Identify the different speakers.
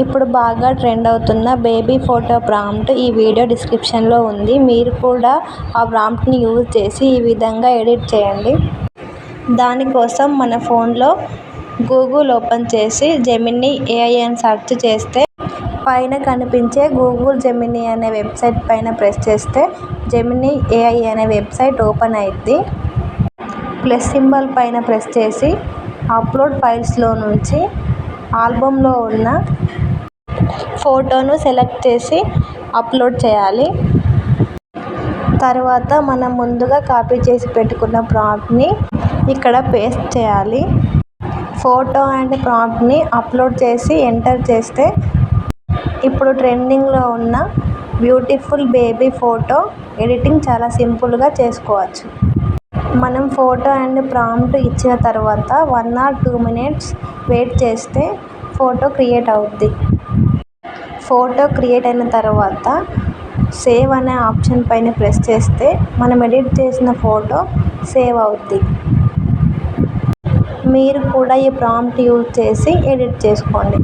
Speaker 1: ఇప్పుడు బాగా ట్రెండ్ అవుతున్న బేబీ ఫోటో ప్రాంప్ట్ ఈ వీడియో డిస్క్రిప్షన్లో ఉంది. మీరు కూడా ఆ ప్రాంప్ట్ని యూజ్ చేసి ఈ విధంగా ఎడిట్ చేయండి. దానికోసం మన ఫోన్లో గూగుల్ ఓపెన్ చేసి జెమినీ ఏఐ అని సెర్చ్ చేస్తే పైన కనిపించే గూగుల్ జెమినీ అనే వెబ్సైట్ పైన ప్రెస్ చేస్తే జెమినీ ఏఐ అనే వెబ్సైట్ ఓపెన్ అయ్యిద్ది. ప్లస్ సింబల్ పైన ప్రెస్ చేసి అప్లోడ్ ఫైల్స్లో నుంచి ఆల్బమ్లో ఉన్న ఫోటోను సెలెక్ట్ చేసి అప్లోడ్ చేయాలి. తర్వాత మనం ముందుగా కాపీ చేసి పెట్టుకున్న ప్రాంప్ట్ని ఇక్కడ పేస్ట్ చేయాలి. ఫోటో అండ్ ప్రాంప్ట్ని అప్లోడ్ చేసి ఎంటర్ చేస్తే ఇప్పుడు ట్రెండింగ్లో ఉన్న బ్యూటిఫుల్ బేబీ ఫోటో ఎడిటింగ్ చాలా సింపుల్గా చేసుకోవచ్చు. మనం ఫోటో అండ్ ప్రాంప్ట్ ఇచ్చిన తర్వాత 1 or 2 minutes వెయిట్ చేస్తే ఫోటో క్రియేట్ అవుద్ది. ఫోటో క్రియేట్ అయిన తర్వాత సేవ్ అనే ఆప్షన్ పైన ప్రెస్ చేస్తే మనం ఎడిట్ చేసిన ఫోటో సేవ్ అవుద్ది. మీరు కూడా ఈ ప్రాంప్ట్ యూజ్ చేసి ఎడిట్ చేసుకోండి.